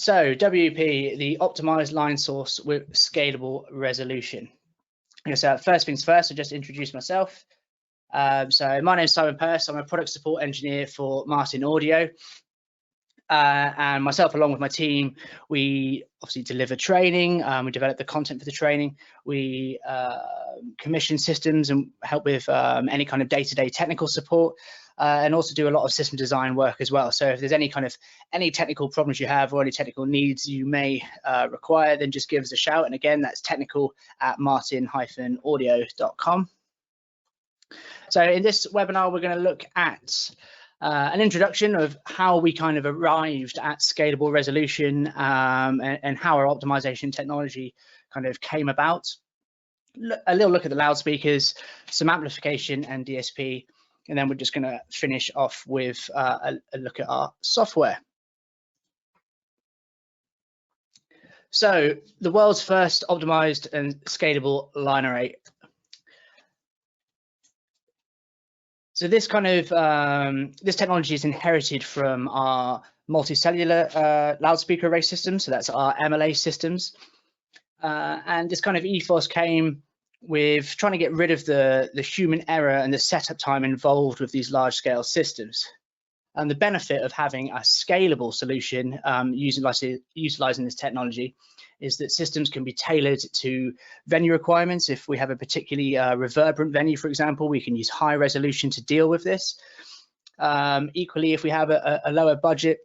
So WP, the optimized line source with scalable resolution. Okay, so first things first, I'll just introduce myself. So my name is Simon Purse. I'm a product support engineer for Martin Audio. And myself, along with my team, we obviously deliver training. We develop the content for the training. We commission systems and help with any kind of day-to-day technical support, and also do a lot of system design work as well. So if there's any technical problems you have or any technical needs you may require, then just give us a shout. And again, that's technical@martin-audio.com. So in this webinar, we're going to look at an introduction of how we kind of arrived at scalable resolution and how our optimization technology kind of came about. A little look at the loudspeakers, some amplification and DSP, and then we're just going to finish off with a look at our software. So the world's first optimized and scalable line array. So this kind of this technology is inherited from our multicellular loudspeaker array system. So that's our MLA systems, and this kind of ethos came with trying to get rid of the human error and the setup time involved with these large-scale systems. And the benefit of having a scalable solution utilizing this technology is that systems can be tailored to venue requirements. If we have a particularly reverberant venue, for example, we can use high resolution to deal with this. Equally, if we have a lower budget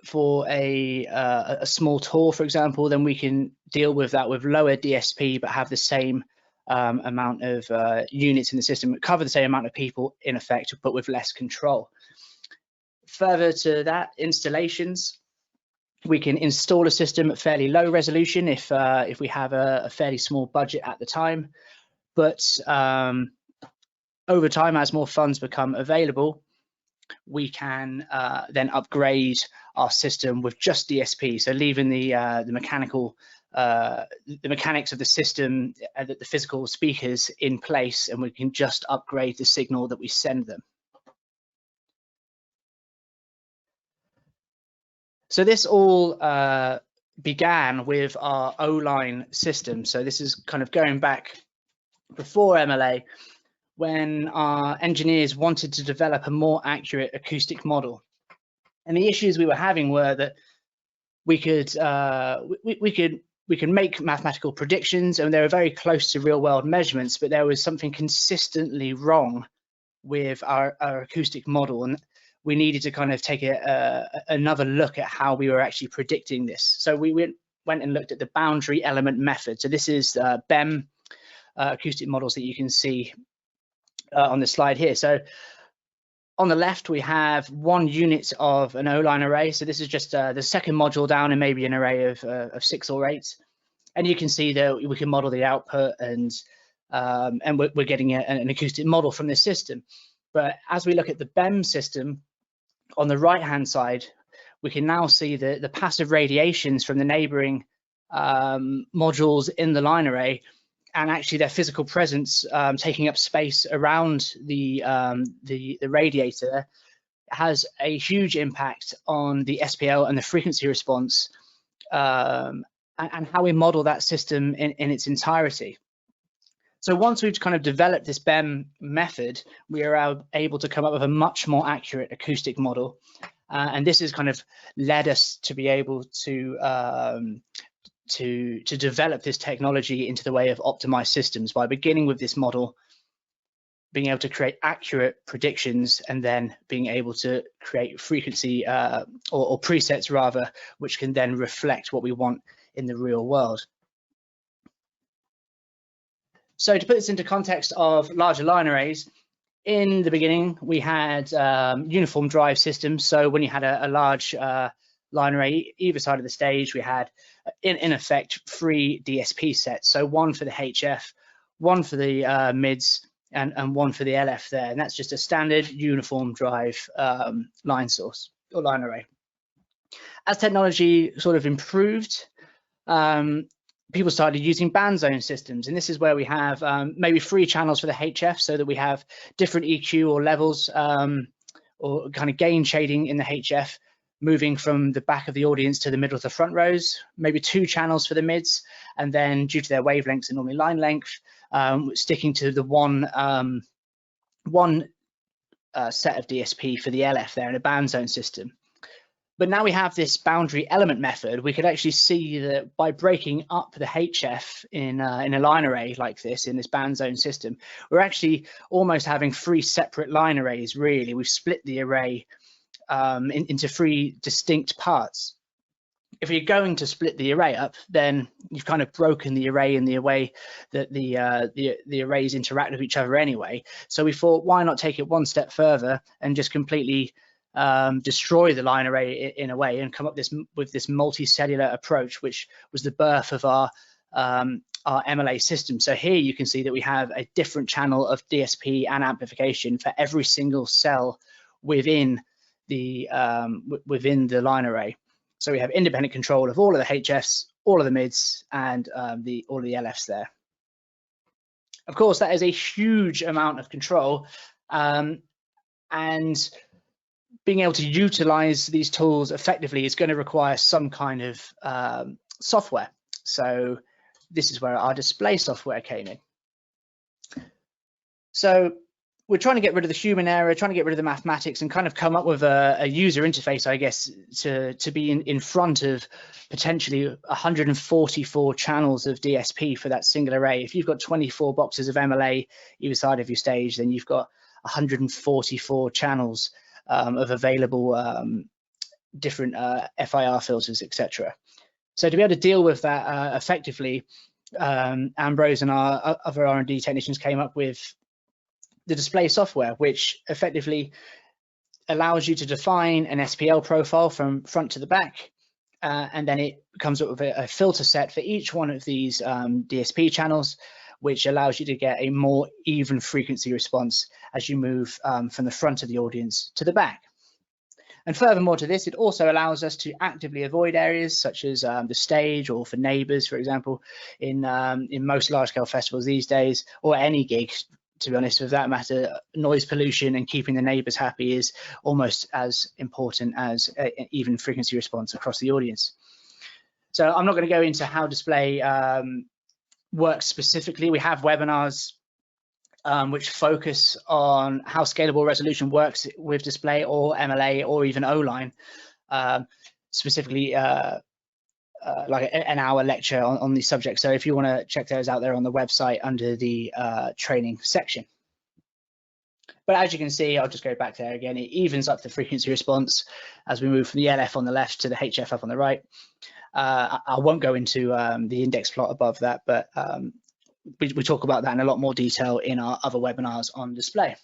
for a small tour, for example, then we can deal with that with lower DSP, but have the same amount of units in the system, cover the same amount of people in effect, but with less control. Further to that, installations. We can install a system at fairly low resolution if we have a fairly small budget at the time, but over time, as more funds become available, we can then upgrade our system with just DSP. So leaving the mechanics of the system, the physical speakers in place, and we can just upgrade the signal that we send them. So this all began with our O-line system. So this is kind of going back before MLA, when our engineers wanted to develop a more accurate acoustic model. And the issues we were having were that we could make mathematical predictions, and they were very close to real-world measurements, but there was something consistently wrong with our acoustic model, and we needed to kind of take another look at how we were actually predicting this. So we went and looked at the boundary element method. So this is BEM acoustic models that you can see on the slide here. So on the left, we have 1 unit of an O-line array. So this is just the second module down and maybe an array of 6 or 8. And you can see that we can model the output, and we're getting an acoustic model from this system. But as we look at the BEM system, on the right-hand side, we can now see the passive radiations from the neighboring modules in the line array, and actually their physical presence taking up space around the radiator has a huge impact on the SPL and the frequency response, and how we model that system in its entirety. So once we've kind of developed this BEM method, we are able to come up with a much more accurate acoustic model. And this has kind of led us to be able to develop this technology into the way of optimized systems by beginning with this model, being able to create accurate predictions, and then being able to create frequency or presets rather, which can then reflect what we want in the real world. So to put this into context of larger line arrays, in the beginning, we had uniform drive systems. So when you had a large line array either side of the stage, we had in effect 3 DSP sets. So 1 for the HF, 1 for the mids, and 1 for the LF there. And that's just a standard uniform drive line source or line array. As technology sort of improved, people started using band zone systems, and this is where we have maybe 3 channels for the HF, so that we have different EQ or levels or kind of gain shading in the HF, moving from the back of the audience to the middle of the front rows, maybe 2 channels for the mids, and then due to their wavelengths and normally line length, sticking to the one set of DSP for the LF there in a band zone system. But now we have this boundary element method. We could actually see that by breaking up the HF in a line array like this, in this band zone system, we're actually almost having 3 separate line arrays, really. We've split the array into 3 distinct parts. If you're going to split the array up, then you've kind of broken the array in the way that the arrays interact with each other anyway. So we thought, why not take it one step further and just completely destroy the line array in a way and come up with this multi-cellular approach, which was the birth of our MLA system. So here you can see that we have a different channel of DSP and amplification for every single cell within the line array. So we have independent control of all of the HFs, all of the mids, and all of the LFs there. Of course, that is a huge amount of control, and being able to utilize these tools effectively is going to require some kind of software. So this is where our display software came in. So we're trying to get rid of the human error, trying to get rid of the mathematics, and kind of come up with a user interface, I guess, to be in front of potentially 144 channels of DSP for that single array. If you've got 24 boxes of MLA either side of your stage, then you've got 144 channels of available different FIR filters, etc. So to be able to deal with that effectively, Ambrose and our other R&D technicians came up with the display software, which effectively allows you to define an SPL profile from front to the back, and then it comes up with a filter set for each one of these DSP channels, which allows you to get a more even frequency response as you move from the front of the audience to the back. And furthermore to this, it also allows us to actively avoid areas such as the stage, or for neighbors, for example, in most large-scale festivals these days, or any gig. To be honest, with that matter, noise pollution and keeping the neighbors happy is almost as important as an even frequency response across the audience. So I'm not going to go into how display works specifically. We have webinars which focus on how scalable resolution works with display or MLA or even O-line, specifically like an hour lecture on these subjects. So if you want to check those out, there on the website under the training section. But as you can see, I'll just go back there again. It evens up the frequency response as we move from the LF on the left to the HF up on the right. I won't go into the index plot above that, but we talk about that in a lot more detail in our other webinars on display.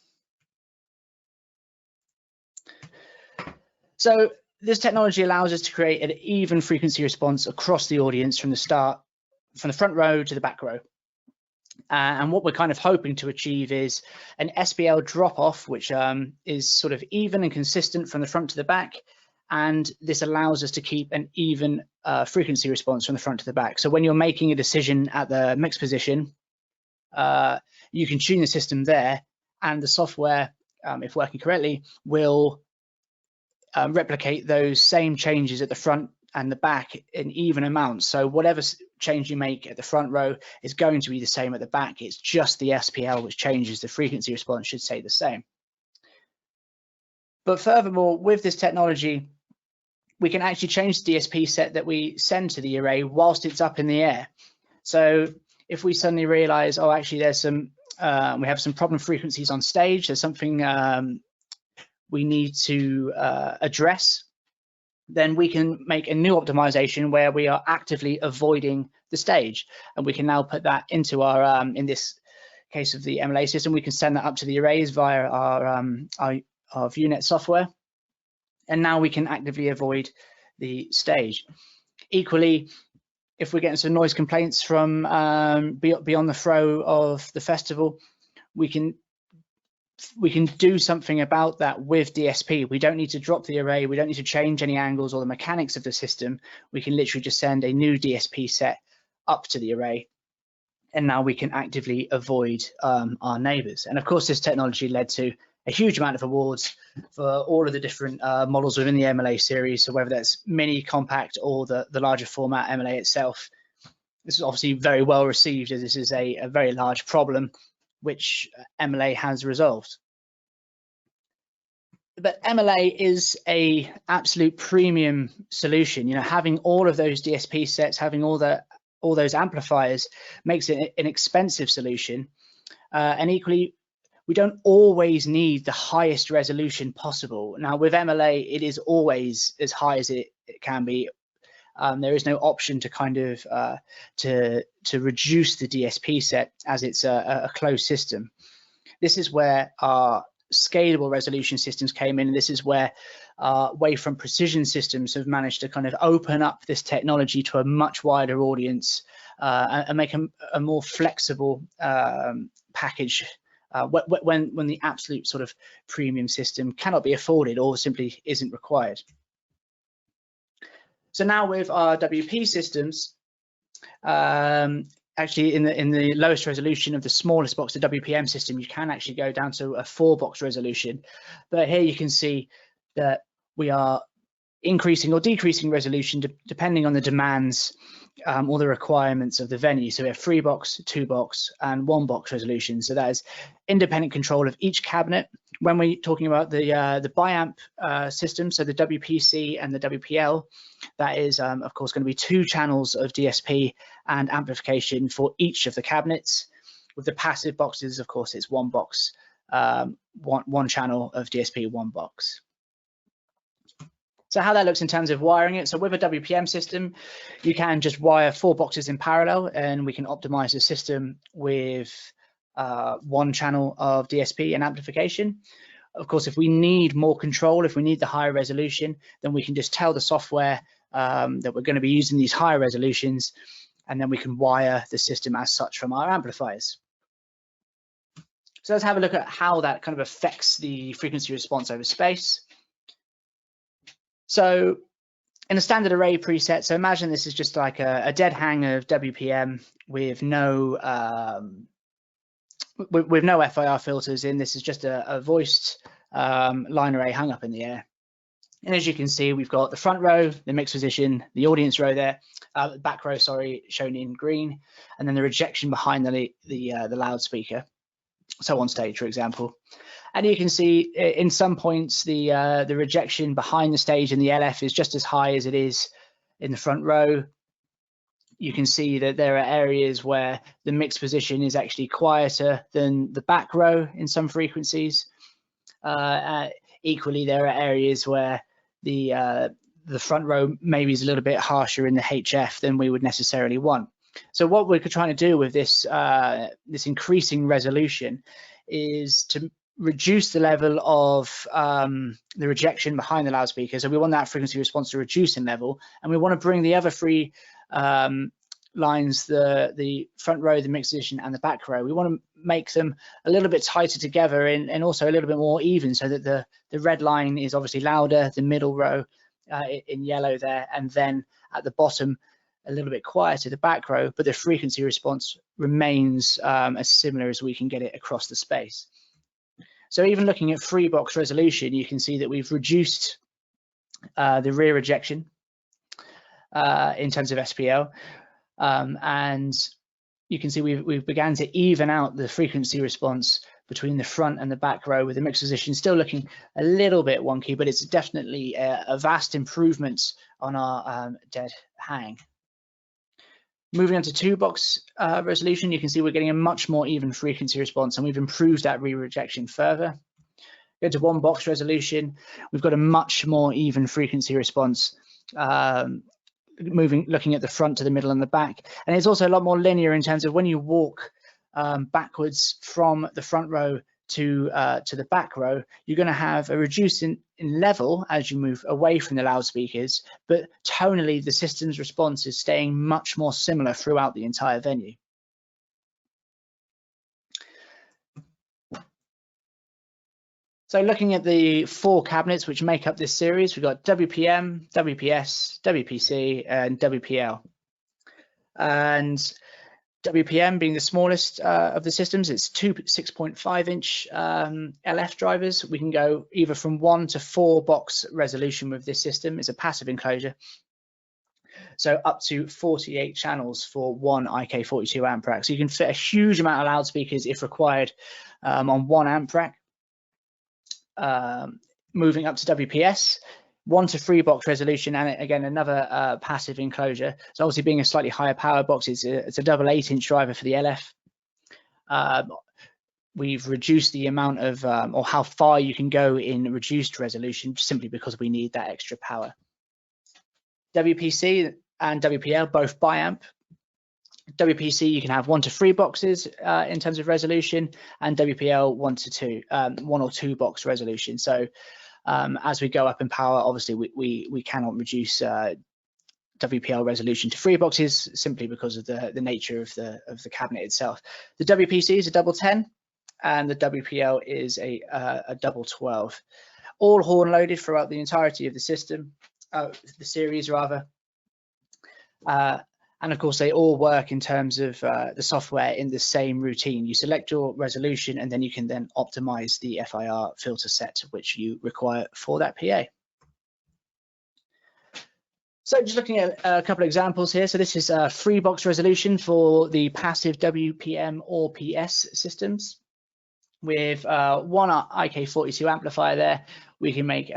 So this technology allows us to create an even frequency response across the audience from the start, from the front row to the back row. And what we're kind of hoping to achieve is an SPL drop-off, which is sort of even and consistent from the front to the back. And this allows us to keep an even frequency response from the front to the back. So when you're making a decision at the mix position, you can tune the system there, and the software, if working correctly, will replicate those same changes at the front and the back in even amounts. So whatever change you make at the front row is going to be the same at the back. It's just the SPL which changes. The frequency response should stay the same. But furthermore, with this technology, we can actually change the DSP set that we send to the array whilst it's up in the air. So if we suddenly realize, oh, actually there's some, we have some problem frequencies on stage, there's something we need to address, then we can make a new optimization where we are actively avoiding the stage. And we can now put that into our, in this case of the MLA system, we can send that up to the arrays via our ViewNet software. And now we can actively avoid the stage. Equally, if we're getting some noise complaints from beyond the throw of the festival, we can do something about that with DSP. We don't need to drop the array. We don't need to change any angles or the mechanics of the system. We can literally just send a new DSP set up to the array. And now we can actively avoid our neighbors. And of course, this technology led to a huge amount of awards for all of the different models within the MLA series. So whether that's mini, compact, or the larger format MLA itself. This is obviously very well received, as this is a very large problem which MLA has resolved. But MLA is a absolute premium solution. You know, having all of those DSP sets, having all those amplifiers makes it an expensive solution. And equally, we don't always need the highest resolution possible. Now, with MLA, it is always as high as it can be. There is no option to kind of to reduce the DSP set, as it's a closed system. This is where our scalable resolution systems came in. This is where Wavefront Precision systems have managed to kind of open up this technology to a much wider audience and make a more flexible package when the absolute sort of premium system cannot be afforded or simply isn't required. So now with our WP systems, actually in the lowest resolution of the smallest box, the WPM system, you can actually go down to a 4-box resolution. But here you can see that we are increasing or decreasing resolution depending on the demands or the requirements of the venue. So we have 3-box, 2-box, and 1-box resolution. So that is independent control of each cabinet. When we're talking about the biamp system, so the WPC and the WPL, that is of course going to be 2 channels of DSP and amplification for each of the cabinets. With the passive boxes, of course, it's 1 box, one channel of DSP, 1 box. So how that looks in terms of wiring it. So with a WPM system, you can just wire 4 boxes in parallel, and we can optimize the system with 1 channel of DSP and amplification. Of course, if we need more control, if we need the higher resolution, then we can just tell the software that we're going to be using these higher resolutions, and then we can wire the system as such from our amplifiers. So let's have a look at how that kind of affects the frequency response over space. So in a standard array preset, so imagine this is just like a dead hang of WPM with no FIR filters in. This is just a voiced line array hung up in the air. And as you can see, we've got the front row, the mix position, the audience row there, back row, sorry, shown in green, and then the rejection behind the loudspeaker. So on stage, for example. And you can see in some points the rejection behind the stage in the LF is just as high as it is in the front row. You can see that there are areas where the mix position is actually quieter than the back row in some frequencies. Equally, there are areas where the front row maybe is a little bit harsher in the HF than we would necessarily want. So what we're trying to do with this this increasing resolution is to reduce the level of the rejection behind the loudspeaker. So we want that frequency response to reduce in level, and we want to bring the other 3 lines, the front row, the mix position, and the back row. We want to make them a little bit tighter together and also a little bit more even, so that the red line is obviously louder, the middle row in yellow there, and then at the bottom a little bit quieter, the back row, but the frequency response remains as similar as we can get it across the space. So even looking at 3-box resolution, you can see that we've reduced the rear rejection in terms of SPL, and you can see we've began to even out the frequency response between the front and the back row, with the mix position still looking a little bit wonky, but it's definitely a vast improvement on our dead hang. Moving on to 2-box resolution, you can see we're getting a much more even frequency response, and we've improved that re-rejection further. Go to 1-box resolution, we've got a much more even frequency response, looking at the front to the middle and the back. And it's also a lot more linear in terms of when you walk backwards from the front row to the back row, you're going to have a reduce in level as you move away from the loudspeakers, but tonally the system's response is staying much more similar throughout the entire venue. So looking at the 4 cabinets which make up this series, we've got WPM, WPS, WPC, and WPL. And WPM being the smallest of the systems, it's two 6.5-inch LF drivers. We can go either from 1 to 4 box resolution with this system. It's a passive enclosure. So up to 48 channels for one IK42 amp rack. So you can fit a huge amount of loudspeakers if required on one amp rack. Moving up to WPS, 1 to 3 box resolution, and again another passive enclosure. So obviously being a slightly higher power box, it's a double 8-inch driver for the LF. We've reduced the amount of or how far you can go in reduced resolution simply because we need that extra power. WPC and WPL both biamp. WPC you can have 1 to 3 boxes in terms of resolution, and WPL 1 to 2, 1 or 2 box resolution. So as we go up in power, obviously we cannot reduce WPL resolution to 3 boxes simply because of the nature of the cabinet itself. The WPC is a double 10, and the WPL is a double 12. All horn loaded throughout the entirety of the system, the series rather. And of course, they all work in terms of the software in the same routine. You select your resolution, and then you can then optimize the FIR filter set which you require for that PA. So just looking at a couple of examples here. So this is a 3 box resolution for the passive WPM or PS systems. With one IK42 amplifier there, we can make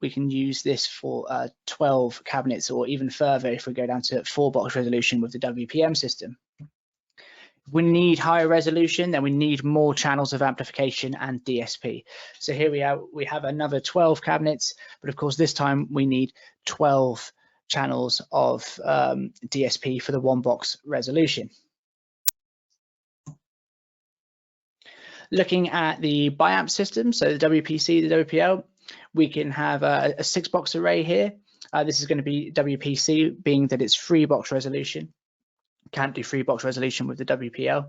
we can use this for 12 cabinets, or even further if we go down to 4 box resolution with the WPM system. If we need higher resolution, then we need more channels of amplification and DSP. So here we have another 12 cabinets, but of course this time we need 12 channels of DSP for the 1 box resolution. Looking at the biamp system, so the WPC, the WPL, we can have a 6-box array here. This is going to be WPC, being that it's 3 box resolution. Can't do 3 box resolution with the WPL.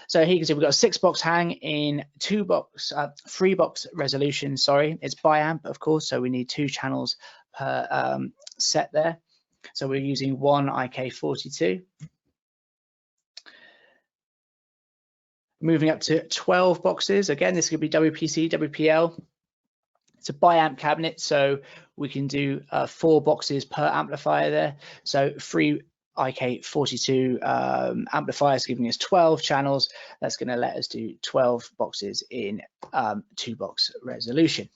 So here you can see we've got a 6-box hang in 3 box resolution. Sorry, it's biamp, of course, so we need 2 channels per set there. So we're using 1 IK42. Moving up to 12 boxes, again, this could be WPC, WPL. It's a biamp cabinet, so we can do 4 boxes per amplifier there. So 3 IK42 amplifiers giving us 12 channels. That's going to let us do 12 boxes in 2 box resolution.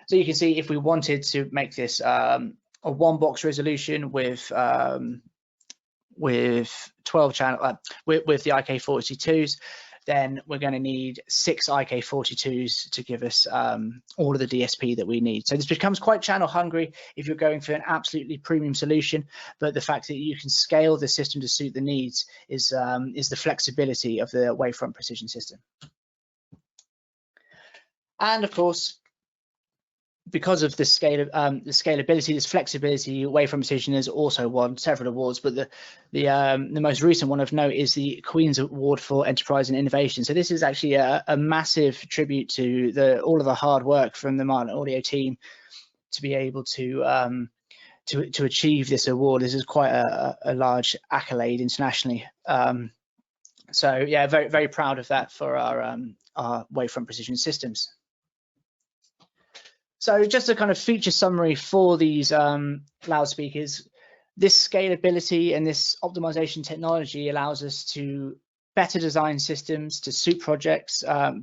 So you can see if we wanted to make this a 1 box resolution with 12 channel with the IK42s, then we're going to need 6 IK42s to give us all of the DSP that we need. So this becomes quite channel hungry if you're going for an absolutely premium solution, but the fact that you can scale the system to suit the needs is the flexibility of the Wavefront Precision system. And of course, because of the scalability, this flexibility, Wavefront Precision has also won several awards, but the most recent one of note is the Queen's Award for Enterprise and Innovation. So this is actually a massive tribute to all of the hard work from the Martin Audio team to be able to achieve this award. This is quite a large accolade internationally. So yeah, very, very proud of that for our Wavefront Precision systems. So just a kind of feature summary for these loudspeakers. This scalability and this optimization technology allows us to better design systems to suit projects, to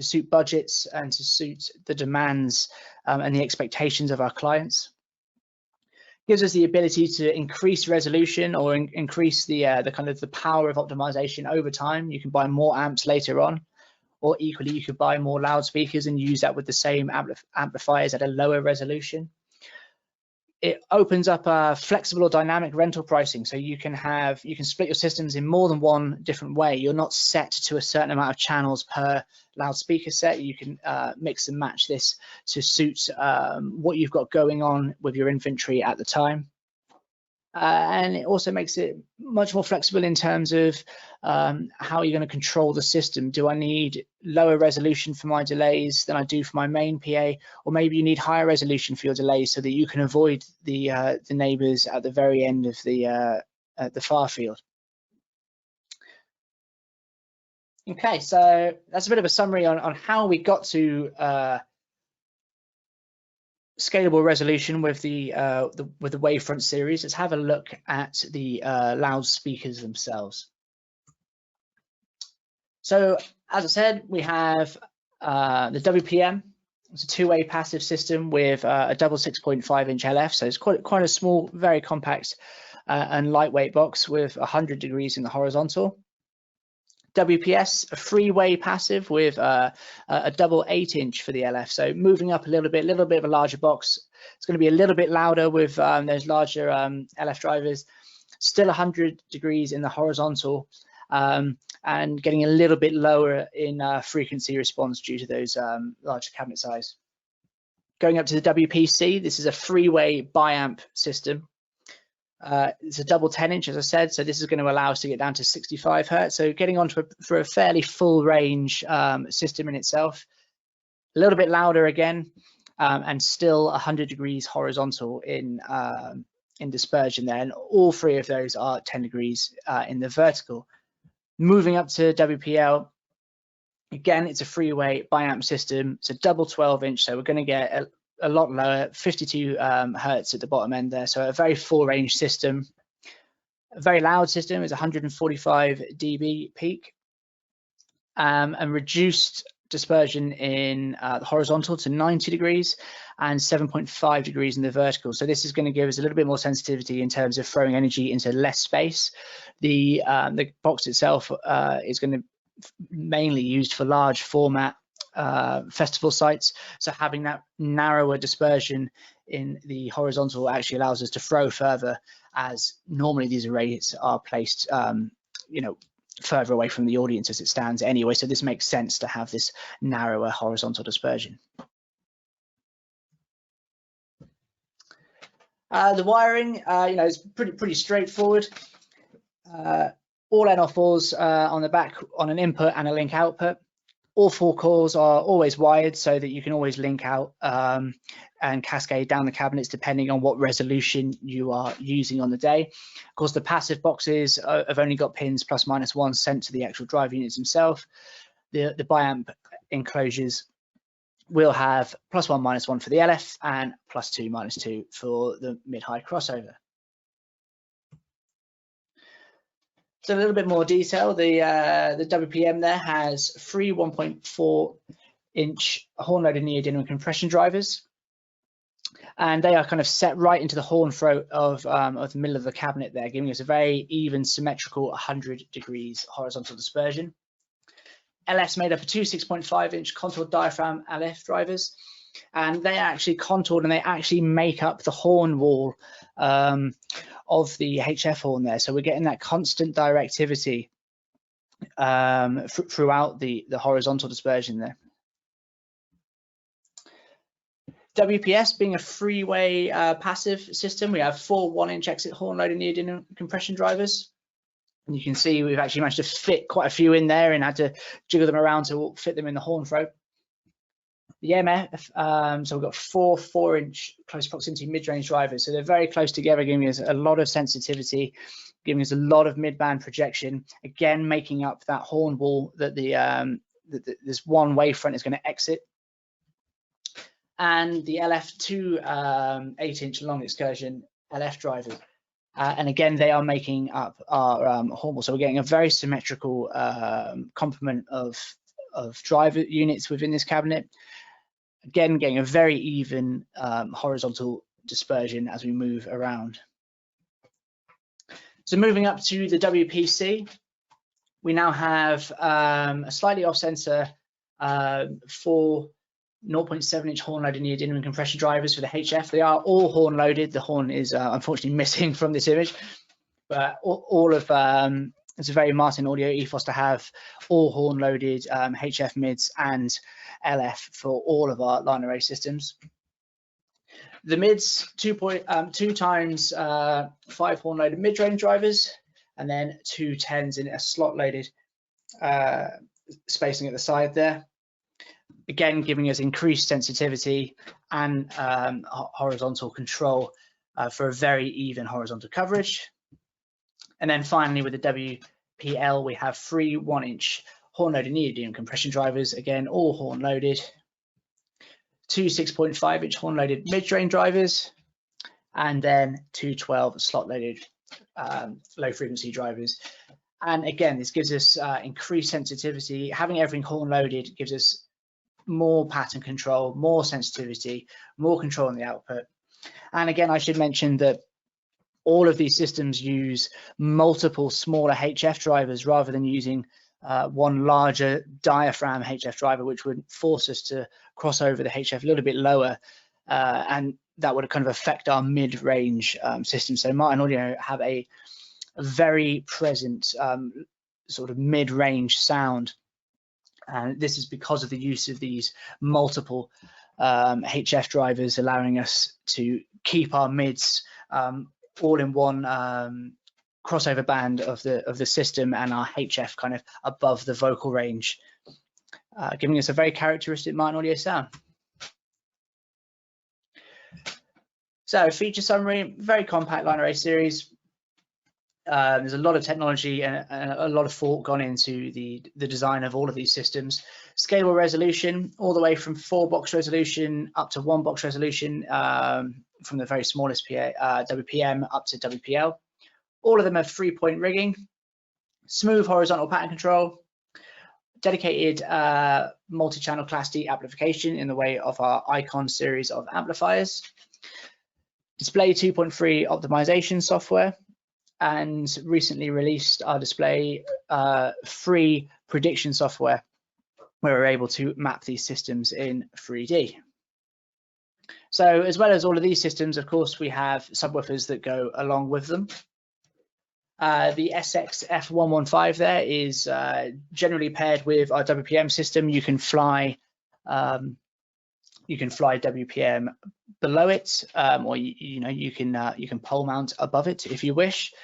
suit budgets, and to suit the demands and the expectations of our clients. Gives us the ability to increase resolution or increase the kind of the power of optimization over time. You can buy more amps later on. Or equally, you could buy more loudspeakers and use that with the same amplifiers at a lower resolution. It opens up a flexible or dynamic rental pricing, so you can split your systems in more than one different way. You're not set to a certain amount of channels per loudspeaker set. You can mix and match this to suit what you've got going on with your inventory at the time. And it also makes it much more flexible in terms of how you're going to control the system. Do I need lower resolution for my delays than I do for my main PA, or maybe you need higher resolution for your delays so that you can avoid the neighbours at the very end of the far field? Okay, so that's a bit of a summary on how we got to scalable resolution with the Wavefront series. Let's have a look at the loudspeakers themselves. So as I said, we have the WPM. It's a two-way passive system with a double 6.5-inch LF, so it's quite a small, very compact and lightweight box with 100 degrees in the horizontal. WPS, a three-way passive with a double 8-inch for the LF, so moving up a little bit of a larger box. It's going to be a little bit louder with those larger LF drivers. Still 100 degrees in the horizontal, and getting a little bit lower in frequency response due to those larger cabinet size. Going up to the WPC, this is a three-way biamp system. It's a double 10-inch, as I said, so this is going to allow us to get down to 65 Hertz. So getting onto for a fairly full range system in itself. A little bit louder again, and still 100 degrees horizontal in dispersion there, and all three of those are 10 degrees in the vertical. Moving up to WPL, again, it's a three-way biamp system. It's a double 12-inch, so we're going to get a lot lower, 52 Hertz at the bottom end there. So a very full range system. A very loud system is 145 dB peak, and reduced dispersion in the horizontal to 90 degrees and 7.5 degrees in the vertical. So this is going to give us a little bit more sensitivity in terms of throwing energy into less space. The box itself is going to mainly used for large format festival sites, so having that narrower dispersion in the horizontal actually allows us to throw further, as normally these arrays are placed further away from the audience as it stands anyway, so this makes sense to have this narrower horizontal dispersion. The wiring, is pretty straightforward. All N-4s on the back on an input and a link output. All 4 cores are always wired so that you can always link out and cascade down the cabinets depending on what resolution you are using on the day. Of course, the passive boxes have only got pins ±1 sent to the actual drive units themselves. The biamp enclosures will have +1 -1 for the LF and +2 -2 for the mid-high crossover. So a little bit more detail, the WPM there has 3 1.4-inch horn-loaded neodymium compression drivers, and they are kind of set right into the horn throat of the middle of the cabinet there, giving us a very even, symmetrical 100 degrees horizontal dispersion. LF's made up of 2 6.5-inch contoured diaphragm LF drivers, and they are actually contoured and they actually make up the horn wall of the HF horn there, so we're getting that constant directivity throughout the horizontal dispersion there. WPS being a three-way passive system, we have 4 1-inch exit horn loaded neodymium compression drivers, and you can see we've actually managed to fit quite a few in there and had to jiggle them around to fit them in the horn throat. The MF, so we've got 4 4-inch close proximity mid-range drivers, so they're very close together, giving us a lot of sensitivity, giving us a lot of mid-band projection, again making up that horn wall that this one wavefront is going to exit. And the LF 2 8-inch long excursion LF drivers, and again they are making up our horn wall, so we're getting a very symmetrical complement of driver units within this cabinet. Again, getting a very even horizontal dispersion as we move around. So moving up to the WPC, we now have a slightly off center for 0.7-inch horn loaded neodymium compression drivers for the HF. They are all horn loaded. The horn is unfortunately missing from this image, but all of it's a very Martin audio ethos to have all horn loaded HF mids and LF for all of our line array systems. The mids, 2 times 5 horn loaded mid range drivers, and then 2 10s in a slot loaded spacing at the side there. Again, giving us increased sensitivity and horizontal control for a very even horizontal coverage. And then finally with the WPL, we have 3 1-inch horn loaded neodymium compression drivers, again, all horn loaded. 2 6.5-inch horn loaded mid-range drivers, and then 2 12 slot loaded low frequency drivers. And again, this gives us increased sensitivity. Having everything horn loaded gives us more pattern control, more sensitivity, more control on the output. And again, I should mention that all of these systems use multiple smaller HF drivers rather than using one larger diaphragm HF driver, which would force us to cross over the HF a little bit lower, and that would kind of affect our mid-range system. So Martin Audio have a very present sort of mid-range sound, and this is because of the use of these multiple HF drivers, allowing us to keep our mids all in one crossover band of the system, and our HF kind of above the vocal range, giving us a very characteristic Martin Audio sound. So feature summary, very compact line array series. There's a lot of technology and a lot of thought gone into the design of all of these systems. Scalable resolution, all the way from 4-box resolution up to 1-box resolution, from the very smallest WPM up to WPL. All of them have 3-point rigging, smooth horizontal pattern control, dedicated multi-channel Class D amplification in the way of our Icon series of amplifiers, display 2.3 optimization software, and recently released our display 3 prediction software, where we're able to map these systems in 3D. So as well as all of these systems, of course, we have subwoofers that go along with them. The SX F115 there is generally paired with our WPM system. You can fly WPM below it, or you can pole mount above it if you wish.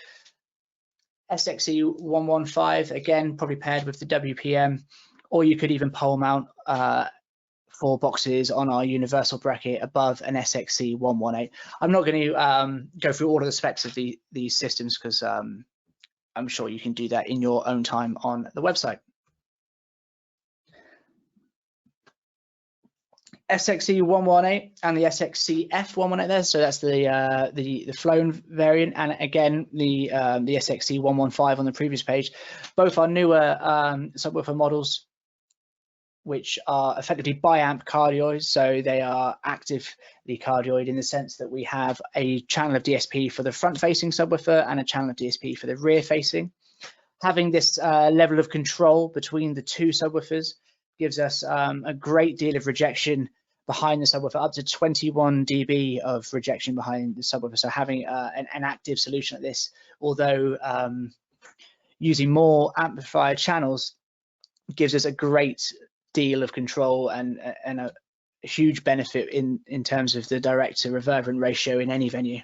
SXE 115 again probably paired with the WPM, or you could even pole mount 4 boxes on our universal bracket above an SXE 118. I'm not going to go through all of the specs of these systems, because I'm sure you can do that in your own time on the website. SXE 118 and the SXE F118 there, so that's the flown variant, and again the SXE 115 on the previous page. Both are newer subwoofer models, which are effectively bi-amp cardioids, so they are actively cardioid in the sense that we have a channel of DSP for the front-facing subwoofer and a channel of DSP for the rear-facing. Having this level of control between the two subwoofers gives us a great deal of rejection behind the subwoofer, up to 21 dB of rejection behind the subwoofer. So having an active solution like this, although using more amplifier channels, gives us a great deal of control and a huge benefit in terms of the direct to reverberant ratio in any venue.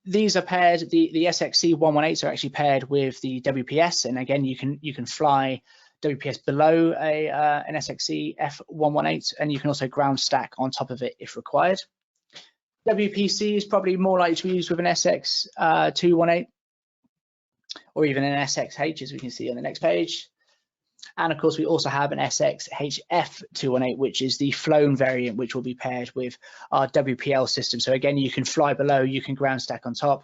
These are paired, the SXE 118s are actually paired with the WPS, and again you can fly WPS below an SXE F118, and you can also ground stack on top of it if required. WPC is probably more likely to be used with an SX 218 or even an SXH, as we can see on the next page. And of course, we also have an SXHF 218, which is the flown variant, which will be paired with our WPL system. So again, you can fly below, you can ground stack on top.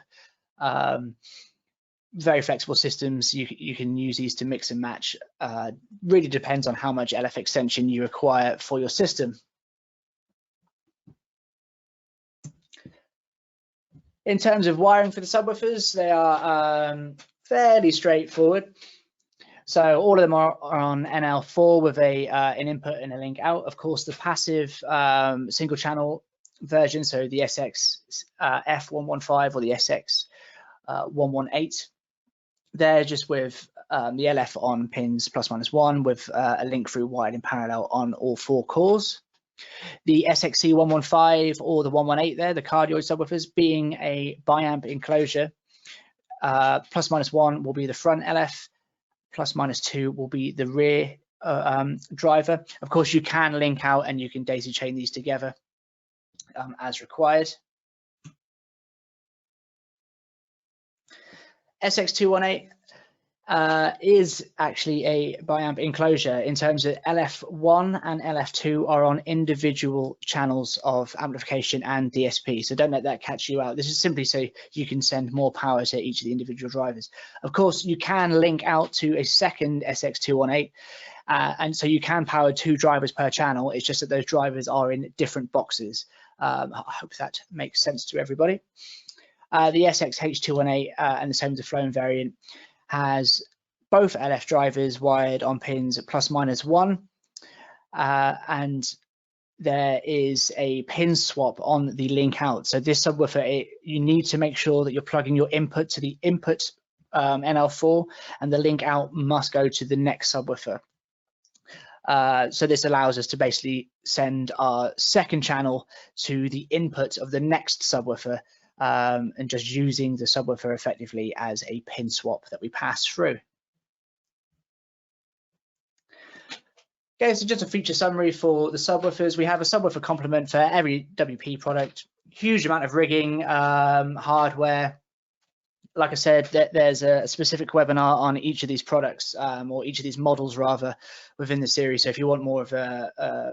Very flexible systems. You can use these to mix and match. Really depends on how much LF extension you require for your system. In terms of wiring for the subwoofers, they are fairly straightforward. So all of them are on NL4 with an input and a link out. Of course, the passive single channel version, so the SX F115 or the SX 118, they're just with the LF on pins ±1 with a link through wired in parallel on all 4 cores. The SXE 115 or the 118 there, the cardioid subwoofers, being a biamp enclosure, ±1 will be the front LF, ±2 will be the rear driver. Of course, you can link out and you can daisy chain these together as required. SX218, is actually a biamp enclosure in terms of LF1 and LF2 are on individual channels of amplification and DSP. So don't let that catch you out. This is simply so you can send more power to each of the individual drivers. Of course, you can link out to a second SX218. And so you can power 2 drivers per channel. It's just that those drivers are in different boxes. I hope that makes sense to everybody. The SX-H218 and the same as the flown variant has both LF drivers wired on pins ±1, and there is a pin swap on the link out. So this subwoofer, you need to make sure that you're plugging your input to the input NL4, and the link out must go to the next subwoofer. So this allows us to basically send our second channel to the input of the next subwoofer, and just using the subwoofer effectively as a pin swap that we pass through. Okay, so just a feature summary for the subwoofers. We have a subwoofer complement for every WP product, huge amount of rigging, hardware. Like I said, there's a specific webinar on each of these products, or each of these models rather, within the series. So if you want more of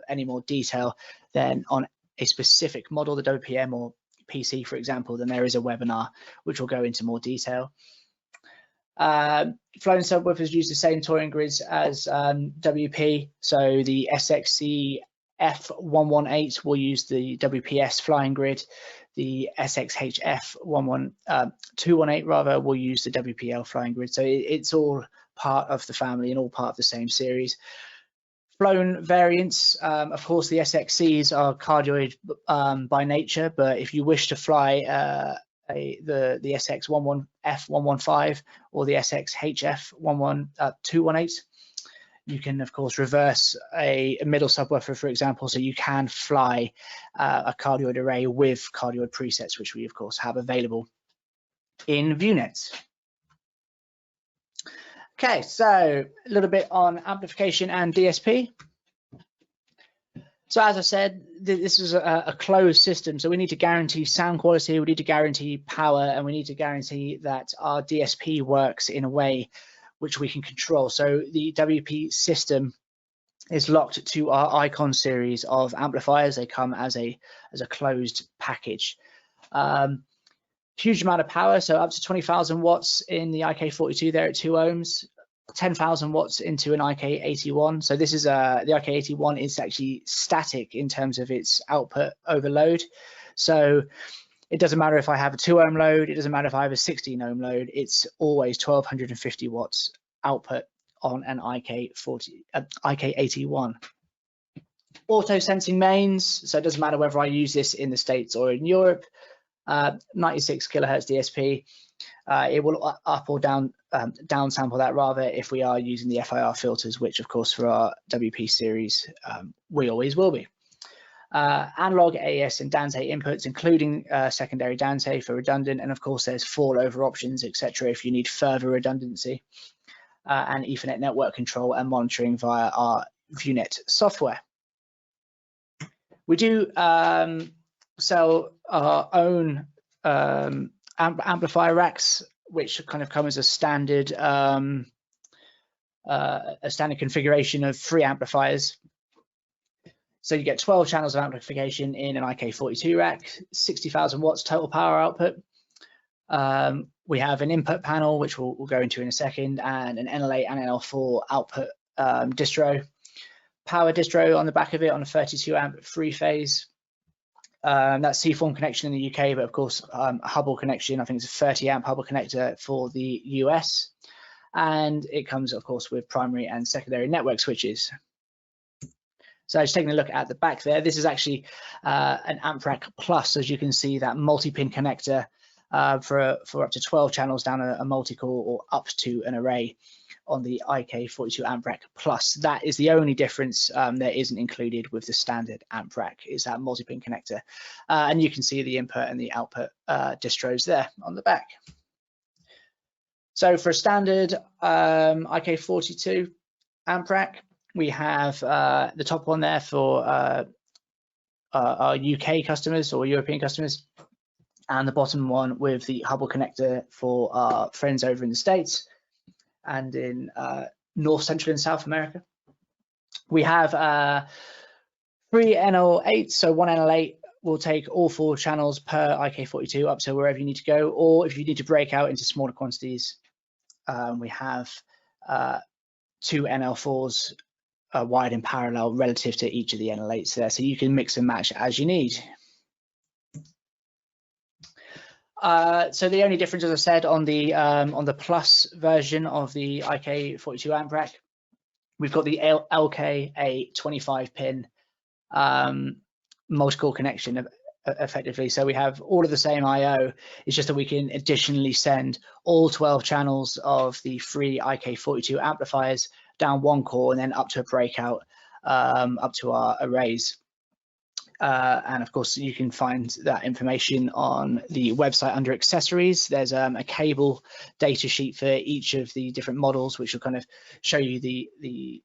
any more detail then on a specific model, the WPM or PC, for example, then there is a webinar which will go into more detail. Flown subwoofers use the same touring grids as WP. So the SXC F118 will use the WPS flying grid. The SXHF 218 rather will use the WPL flying grid. So it's all part of the family and all part of the same series. Flown variants, of course, the SXCs are cardioid by nature, but if you wish to fly the SX11F115 or the SXHF218, you can, of course, reverse a middle subwoofer, for example, so you can fly a cardioid array with cardioid presets, which we, of course, have available in ViewNet. Okay, so a little bit on amplification and DSP. So as I said, this is a closed system, so we need to guarantee sound quality, we need to guarantee power, and we need to guarantee that our DSP works in a way which we can control. So the WP system is locked to our Icon series of amplifiers. They come as a closed package. Huge amount of power, so up to 20,000 watts in the IK42 there at 2 ohms, 10,000 watts into an IK81. So this is the IK81 is actually static in terms of its output overload. So it doesn't matter if I have a 2 ohm load, it doesn't matter if I have a 16 ohm load, it's always 1250 watts output on an IK81. Auto sensing mains, so it doesn't matter whether I use this in the States or in Europe. 96 kilohertz DSP. It will up or down sample that rather if we are using the FIR filters, which of course for our WP series we always will be. Analog AES and DANSE inputs, including secondary DANSE for redundant, and of course there's fall-over options, etc. if you need further redundancy, and Ethernet network control and monitoring via our ViewNet software. We do sell our own amplifier racks, which kind of come as a standard configuration of 3 amplifiers. So you get 12 channels of amplification in an IK42 rack, 60,000 watts total power output. We have an input panel, which we'll go into in a second, and an MLA and NL4 output distro. Power distro on the back of it on a 32 amp 3-phase. That's C-form connection in the UK, but of course Hubble connection. I think it's a 30 amp Hubble connector for the US, and it comes of course with primary and secondary network switches. So just taking a look at the back there, this is actually an amp rack plus, as you can see, that multi-pin connector for up to 12 channels down a multi-core or up to an array on the IK42 amp rack plus. That is the only difference that isn't included with the standard amp rack, is that multi-pin connector. And you can see the input and the output distros there on the back. So for a standard IK42 amp rack, we have the top one there for our UK customers or European customers, and the bottom one with the Hubble connector for our friends over in the States. and in North, Central, and South America. We have 3 NL8, so 1 NL8 will take all 4 channels per IK42 up to wherever you need to go, or if you need to break out into smaller quantities, we have 2 NL4s wired in parallel relative to each of the NL8s there, so you can mix and match as you need. So the only difference, as I said, on the plus version of the IK42 amp rack, we've got the LK, 25-pin multi-core connection effectively. So we have all of the same I/O. It's just that we can additionally send all 12 channels of the 3 IK42 amplifiers down one core and then up to a breakout up to our arrays. And of course, you can find that information on the website under accessories. There's a cable data sheet for each of the different models, which will kind of show you the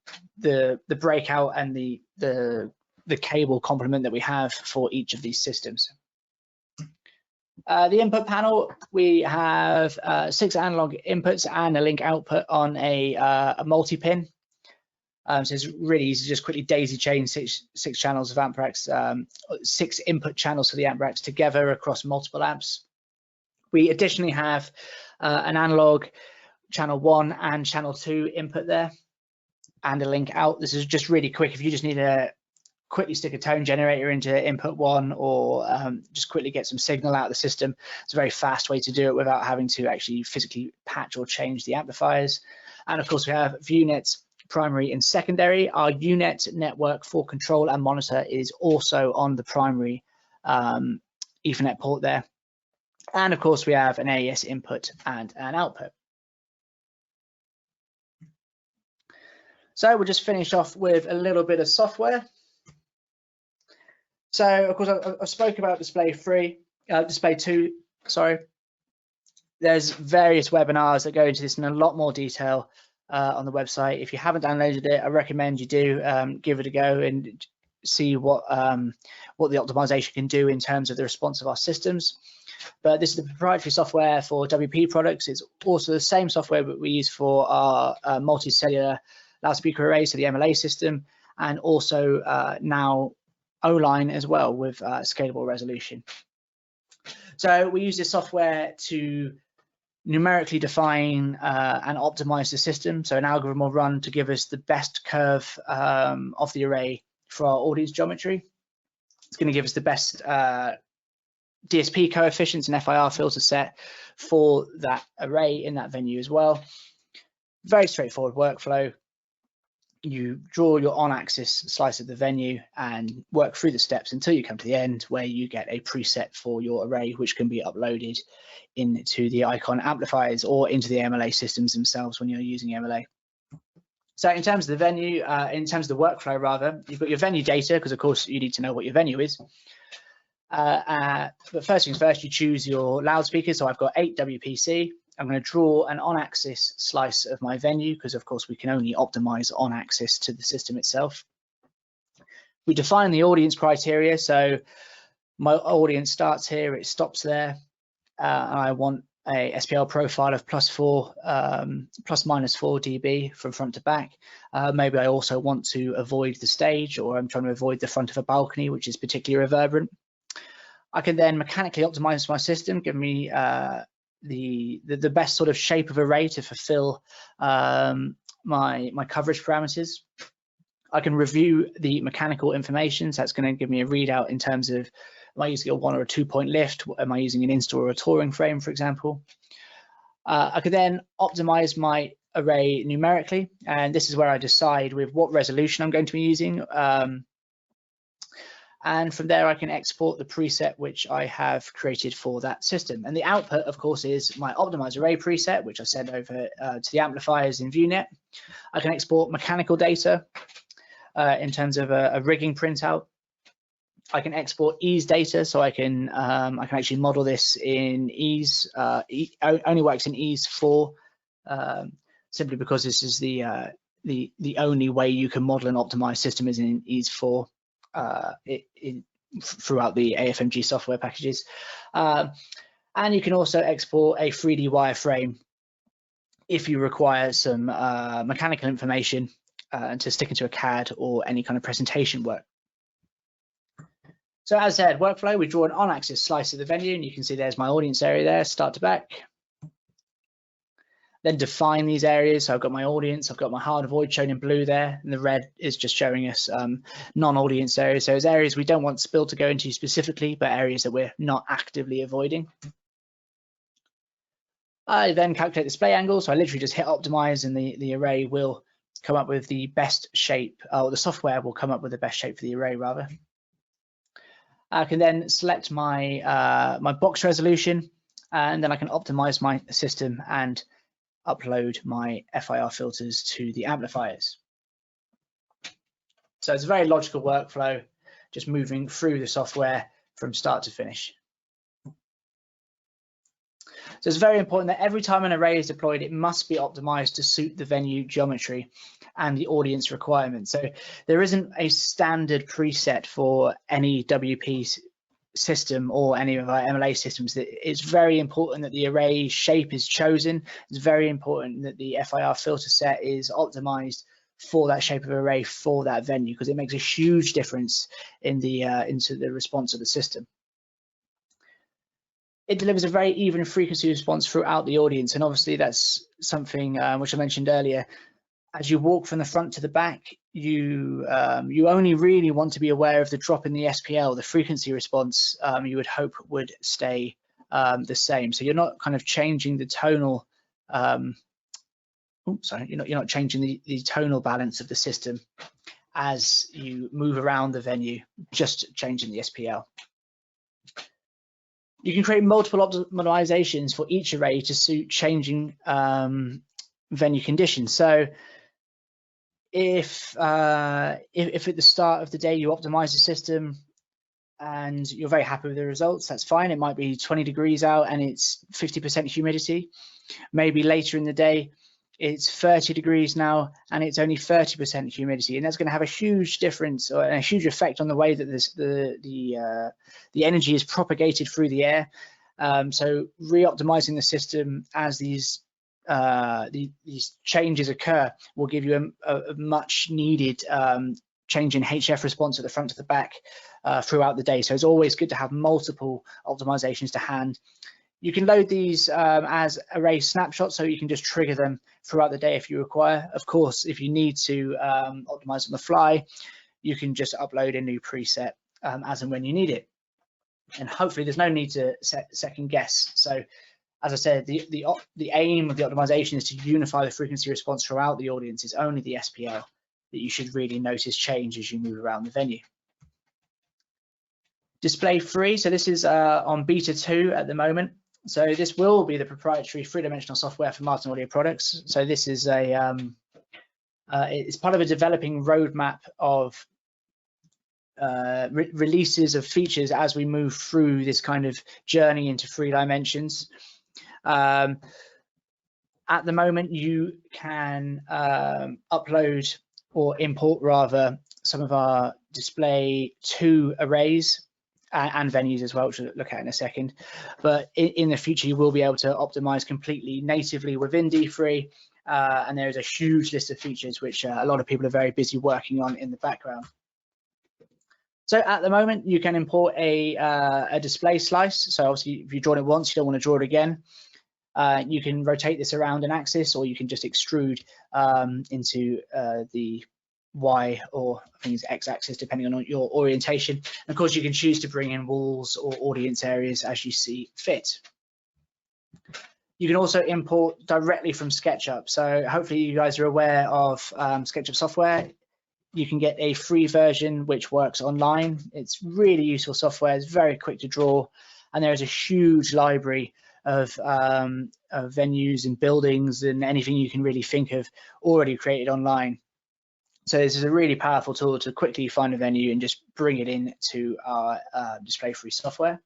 breakout and the cable complement that we have for each of these systems. The input panel, we have 6 analog inputs and a link output on a multi-pin. So it's really easy to just quickly daisy chain six channels of amp racks, 6 input channels for the amp racks together across multiple amps. We additionally have an analog channel 1 and channel 2 input there, and a link out. This is just really quick if you just need to quickly stick a tone generator into input 1, or just quickly get some signal out of the system. It's a very fast way to do it without having to actually physically patch or change the amplifiers. And of course, we have ViewNet primary and secondary. Our UNet network for control and monitor is also on the primary Ethernet port there. And of course, we have an AES input and an output. So we'll just finish off with a little bit of software. So of course, I spoke about display 2, sorry. There's various webinars that go into this in a lot more detail on the website. If you haven't downloaded it, I recommend you do give it a go and see what the optimization can do in terms of the response of our systems. But this is the proprietary software for WP products. It's also the same software that we use for our multi-cellular loudspeaker array, so the MLA system, and also now O-line as well with scalable resolution. So we use this software to numerically define and optimize the system. So an algorithm will run to give us the best curve of the array for our audience geometry. It's going to give us the best DSP coefficients and FIR filter set for that array in that venue as well. Very straightforward workflow. You draw your on-axis slice of the venue and work through the steps until you come to the end, where you get a preset for your array, which can be uploaded into the Icon amplifiers or into the MLA systems themselves when you're using MLA. So in terms of the venue, in terms of the workflow rather, you've got your venue data, because of course you need to know what your venue is. But first things first, you choose your loudspeaker. So I've got 8 WPC. I'm going to draw an on-axis slice of my venue, because of course we can only optimize on-axis to the system itself. We define the audience criteria. So my audience starts here, it stops there. And I want a SPL profile of plus minus 4 dB from front to back. Maybe I also want to avoid the stage, or I'm trying to avoid the front of a balcony, which is particularly reverberant. I can then mechanically optimize my system, give me the best sort of shape of array to fulfill my coverage parameters. I can review the mechanical information, so that's going to give me a readout in terms of, am I using a 1 or a 2 point lift? Am I using an install or a touring frame, for example? I could then optimize my array numerically, and this is where I decide with what resolution I'm going to be using. And from there, I can export the preset which I have created for that system. And the output, of course, is my optimized array preset, which I send over to the amplifiers in ViewNet. I can export mechanical data in terms of a rigging printout. I can export ease data, so I can actually model this in ease. Only works in ease 4, simply because this is the only way you can model an optimized system is in ease 4. Throughout the AFMG software packages, and you can also export a 3D wireframe if you require some mechanical information to stick into a CAD or any kind of presentation work. So as I said, workflow, we draw an on-axis slice of the venue, and you can see there's my audience area there, start to back. Then define these areas. So I've got my audience, I've got my hard void shown in blue there, and the red is just showing us non-audience areas. So it's areas we don't want Spill to go into specifically, but areas that we're not actively avoiding. I then calculate the display angle. So I literally just hit optimize, and the array will come up with the best shape, or the software will come up with the best shape for the array rather. I can then select my my box resolution, and then I can optimize my system and upload my FIR filters to the amplifiers. So it's a very logical workflow, just moving through the software from start to finish. So it's very important that every time an array is deployed, it must be optimized to suit the venue geometry and the audience requirements. So there isn't a standard preset for any WP system or any of our MLA systems. It's very important that the array shape is chosen. It's very important that the FIR filter set is optimized for that shape of array for that venue, because it makes a huge difference in the into the response of the system. It delivers a very even frequency response throughout the audience, and obviously that's something which I mentioned earlier. As you walk from the front to the back, you only really want to be aware of the drop in the SPL, the frequency response. You would hope would stay the same, so you're not kind of changing the tonal. You're not changing the tonal balance of the system as you move around the venue, just changing the SPL. You can create multiple optimizations for each array to suit changing venue conditions. So if at the start of the day you optimize the system and you're very happy with the results, that's fine. It might be 20 degrees out and it's 50% humidity. Maybe later in the day it's 30 degrees now and it's only 30% humidity, and that's going to have a huge difference or a huge effect on the way that the energy is propagated through the air. So re-optimizing the system as these changes occur will give you a much needed change in HF response at the front to the back throughout the day. So it's always good to have multiple optimizations to hand. You can load these as array snapshots, so you can just trigger them throughout the day if you require. Of course, if you need to optimize on the fly, you can just upload a new preset as and when you need it. And hopefully there's no need to second guess. So as I said, the aim of the optimization is to unify the frequency response throughout the audience. It's only the SPL that you should really notice change as you move around the venue. Display free, so this is on beta 2 at the moment. So this will be the proprietary three-dimensional software for Martin Audio products. So this is it's part of a developing roadmap of releases of features as we move through this kind of journey into 3 dimensions. At the moment, you can upload or import rather some of our display 2 arrays and venues as well, which we'll look at in a second. But in the future, you will be able to optimize completely natively within D3. And there is a huge list of features which a lot of people are very busy working on in the background. So at the moment, you can import a display slice. So obviously, if you draw it once, you don't want to draw it again. You can rotate this around an axis, or you can just extrude into the Y or I think it's X axis, depending on your orientation. And of course, you can choose to bring in walls or audience areas as you see fit. You can also import directly from SketchUp. So hopefully you guys are aware of SketchUp software. You can get a free version which works online. It's really useful software. It's very quick to draw, and there is a huge library of venues and buildings and anything you can really think of already created online. So this is a really powerful tool to quickly find a venue and just bring it into our display free software.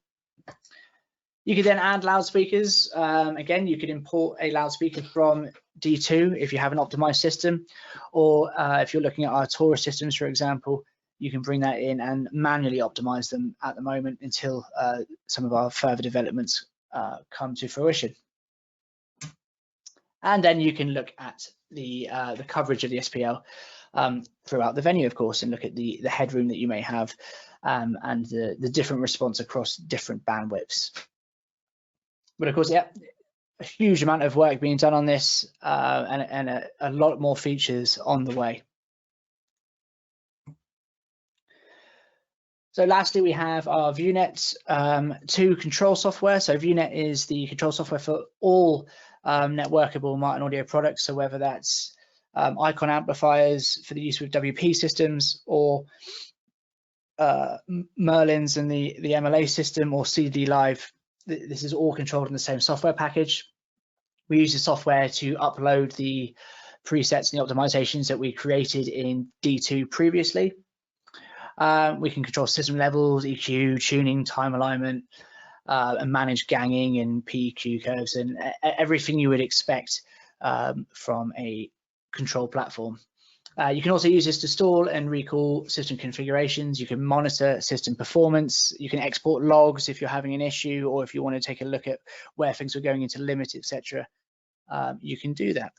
You could then add loudspeakers. Again, you could import a loudspeaker from D2 if you have an optimized system, or if you're looking at our Taurus systems, for example, you can bring that in and manually optimize them at the moment until some of our further developments come to fruition. And then you can look at the coverage of the SPL throughout the venue, of course, and look at the headroom that you may have and the different response across different bandwidths. But of course, yeah, a huge amount of work being done on this and a lot more features on the way. So lastly, we have our ViewNet 2 control software. So ViewNet is the control software for all networkable Martin Audio products. So whether that's icon amplifiers for the use with WP systems, or Merlins and the MLA system, or CD Live, this is all controlled in the same software package. We use the software to upload the presets and the optimizations that we created in D2 previously. We can control system levels, EQ, tuning, time alignment, and manage ganging and PEQ curves and everything you would expect from a control platform. You can also use this to store and recall system configurations. You can monitor system performance. You can export logs if you're having an issue, or if you want to take a look at where things are going into limit, etc. You can do that.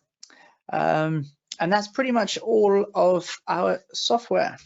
And that's pretty much all of our software.